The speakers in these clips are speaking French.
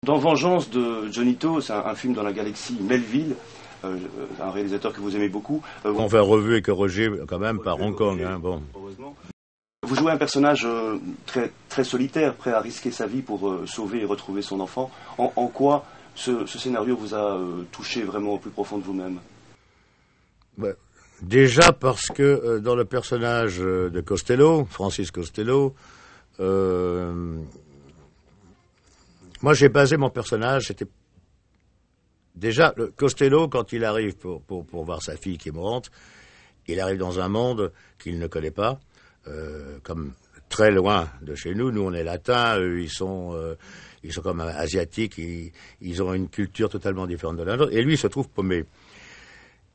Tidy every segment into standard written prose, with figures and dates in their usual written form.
Dans Vengeance de Johnny To, c'est un film dans la galaxie Melville, un réalisateur que vous aimez beaucoup. On fait revue et corrigé quand même par Hong Kong. Hein, bon. Vous jouez un personnage très, très solitaire, prêt à risquer sa vie pour sauver et retrouver son enfant. En quoi ce scénario vous a touché vraiment au plus profond de vous-même? Déjà parce que dans le personnage de Costello, Francis Costello, moi j'ai basé mon personnage, c'était déjà Costello quand il arrive pour voir sa fille qui est mourante, il arrive dans un monde qu'il ne connaît pas, comme très loin de chez nous. Nous on est latins, eux ils sont comme asiatiques, ils ont une culture totalement différente de la nôtre, et lui il se trouve paumé.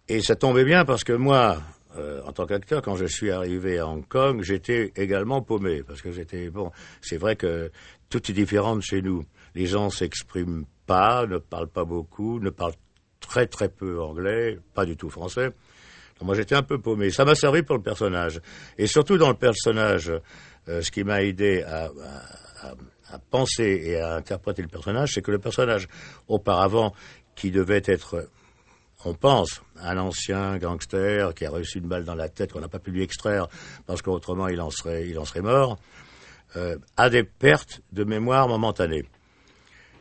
Et ça tombait bien parce que moi, en tant qu'acteur, quand je suis arrivé à Hong Kong, j'étais également paumé. Parce que c'est vrai que tout est différent de chez nous. Les gens s'expriment pas, ne parlent pas beaucoup, ne parlent très très peu anglais, pas du tout français. Donc moi j'étais un peu paumé. Ça m'a servi pour le personnage. Et surtout dans le personnage, ce qui m'a aidé à penser et à interpréter le personnage, c'est que le personnage, auparavant, qui devait être... On pense à un ancien gangster qui a reçu une balle dans la tête qu'on n'a pas pu lui extraire parce qu'autrement il en serait mort, a des pertes de mémoire momentanées.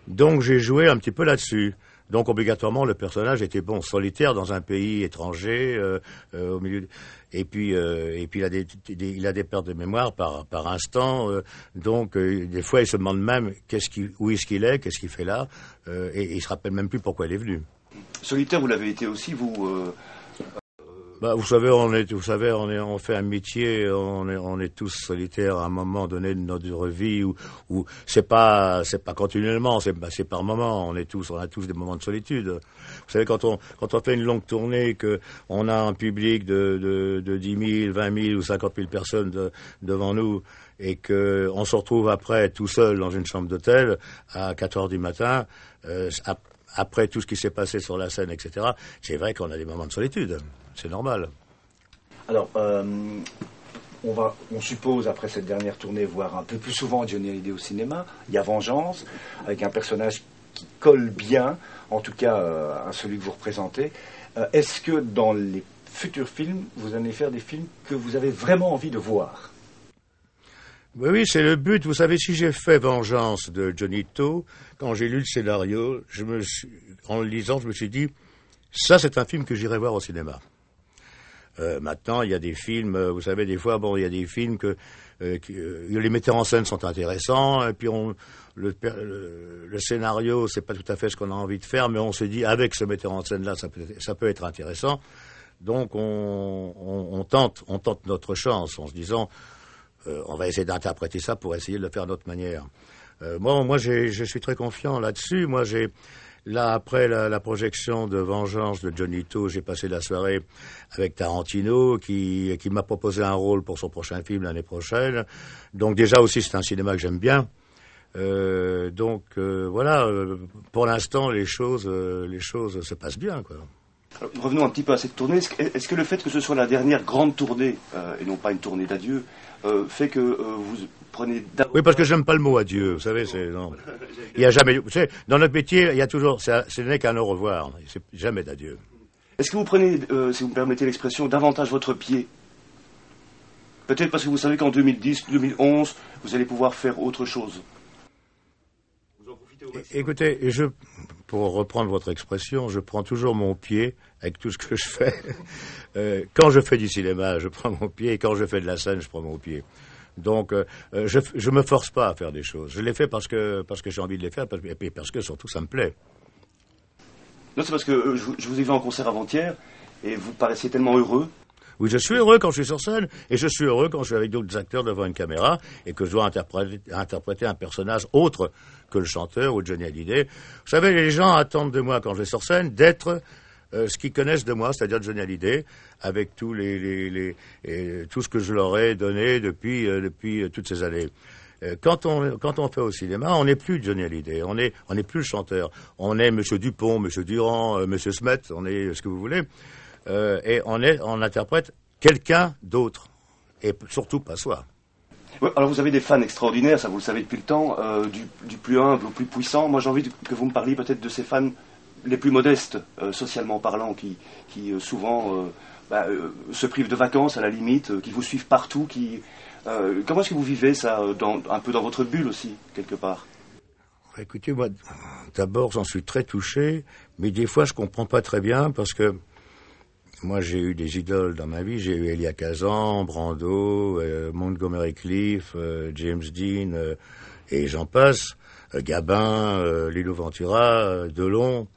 Donc j'ai joué un petit peu là-dessus. Donc obligatoirement le personnage était solitaire dans un pays étranger au milieu. Et puis il a des pertes de mémoire par instant. Donc des fois il se demande même où est-ce qu'il est, qu'est-ce qu'il fait là, et il se rappelle même plus pourquoi il est venu. Solitaire, vous l'avez été aussi, vous. Vous savez, on fait un métier, on est tous solitaires à un moment donné de notre vie où c'est pas continuellement, c'est par moment. On a tous des moments de solitude. Vous savez, quand on fait une longue tournée, que on a un public de 10 000, 20 000 ou 50 000 personnes devant nous, et que on se retrouve après tout seul dans une chambre d'hôtel à 4 heures du matin, après tout ce qui s'est passé sur la scène, etc., c'est vrai qu'on a des moments de solitude. C'est normal. Alors, on suppose, après cette dernière tournée, voir un peu plus souvent Johnny Hallyday au cinéma. Il y a Vengeance, avec un personnage qui colle bien, en tout cas à celui que vous représentez. Est-ce que dans les futurs films, vous allez faire des films que vous avez vraiment envie de voir ? Oui, c'est le but. Vous savez, si j'ai fait Vengeance de Johnny To, quand j'ai lu le scénario, en le lisant, je me suis dit, ça c'est un film que j'irai voir au cinéma. Maintenant, il y a des films, vous savez, des fois, il y a des films que les metteurs en scène sont intéressants, et puis le scénario, c'est pas tout à fait ce qu'on a envie de faire, mais on se dit, avec ce metteur en scène-là, ça peut être intéressant. Donc, on tente notre chance en se disant, on va essayer d'interpréter ça pour essayer de le faire d'autre manière. Moi, je suis très confiant là-dessus. Moi, après la projection de Vengeance de Johnny To, j'ai passé la soirée avec Tarantino, qui m'a proposé un rôle pour son prochain film l'année prochaine. Donc déjà aussi, c'est un cinéma que j'aime bien. Voilà. Pour l'instant, les choses se passent bien, quoi. Alors, revenons un petit peu à cette tournée. Est-ce que le fait que ce soit la dernière grande tournée, et non pas une tournée d'adieu, fait que vous prenez... Oui, parce que j'aime pas le mot adieu, vous savez, non. Il y a jamais... Vous savez, dans notre métier, il y a toujours... Ce n'est qu'un au revoir, c'est jamais d'adieu. Est-ce que vous prenez, si vous me permettez l'expression, davantage votre pied? Peut-être parce que vous savez qu'en 2010, 2011, vous allez pouvoir faire autre chose. Vous en profitez au maximum. Écoutez, pour reprendre votre expression, je prends toujours mon pied avec tout ce que je fais. Quand je fais du cinéma, je prends mon pied, et quand je fais de la scène, je prends mon pied. Donc, je me force pas à faire des choses. Je les fais parce que j'ai envie de les faire, et puis parce que surtout ça me plaît. Non, c'est parce que je vous ai vu en concert avant-hier, et vous paraissiez tellement heureux. Oui, je suis heureux quand je suis sur scène, et je suis heureux quand je suis avec d'autres acteurs devant une caméra, et que je dois interpréter un personnage autre que le chanteur ou Johnny Hallyday. Vous savez, les gens attendent de moi, quand je vais sur scène, d'être ce qu'ils connaissent de moi, c'est-à-dire Johnny Hallyday, avec tout ce que je leur ai donné depuis toutes ces années. Quand on fait au cinéma, on n'est plus Johnny Hallyday, on n'est plus le chanteur. On est Monsieur Dupont, Monsieur Durand, Monsieur Smet, on est ce que vous voulez. Et on interprète quelqu'un d'autre, et surtout pas soi. Ouais, alors vous avez des fans extraordinaires, ça vous le savez depuis le temps, du plus humble au plus puissant. Moi j'ai envie que vous me parliez peut-être de ces fans les plus modestes, socialement parlant, qui souvent se privent de vacances à la limite, qui vous suivent partout. Comment est-ce que vous vivez ça, un peu dans votre bulle aussi, quelque part? Écoutez, moi, d'abord, j'en suis très touché, mais des fois, je comprends pas très bien parce que moi, j'ai eu des idoles dans ma vie. J'ai eu Elia Kazan, Brando, Montgomery Clift, James Dean, et j'en passe, Gabin, Lilo Ventura, Delon.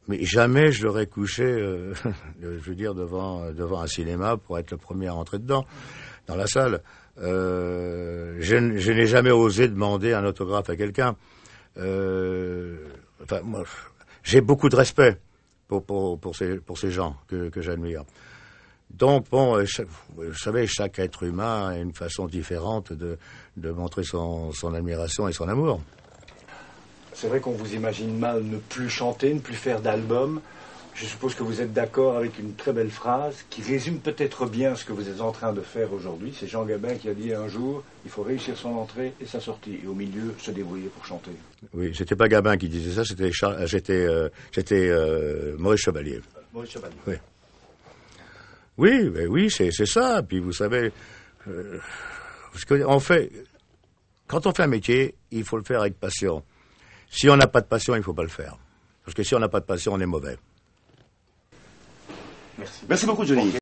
Mais jamais je l'aurais couché, je veux dire, devant un cinéma pour être le premier à rentrer dedans, dans la salle. Je n'ai jamais osé demander un autographe à quelqu'un. Enfin, moi, j'ai beaucoup de respect pour ces gens que j'admire. Donc, bon, vous savez, chaque être humain a une façon différente de montrer son admiration et son amour. C'est vrai qu'on vous imagine mal ne plus chanter, ne plus faire d'album. Je suppose que vous êtes d'accord avec une très belle phrase qui résume peut-être bien ce que vous êtes en train de faire aujourd'hui. C'est Jean Gabin qui a dit un jour, il faut réussir son entrée et sa sortie. Et au milieu, se débrouiller pour chanter. Oui, c'était pas Gabin qui disait ça, c'était Maurice Chevalier. Maurice Chevalier. Oui. Oui, ben oui, c'est ça. Puis vous savez, parce que quand on fait un métier, il faut le faire avec passion. Si on n'a pas de passion, il ne faut pas le faire. Parce que si on n'a pas de passion, on est mauvais. Merci beaucoup, Johnny.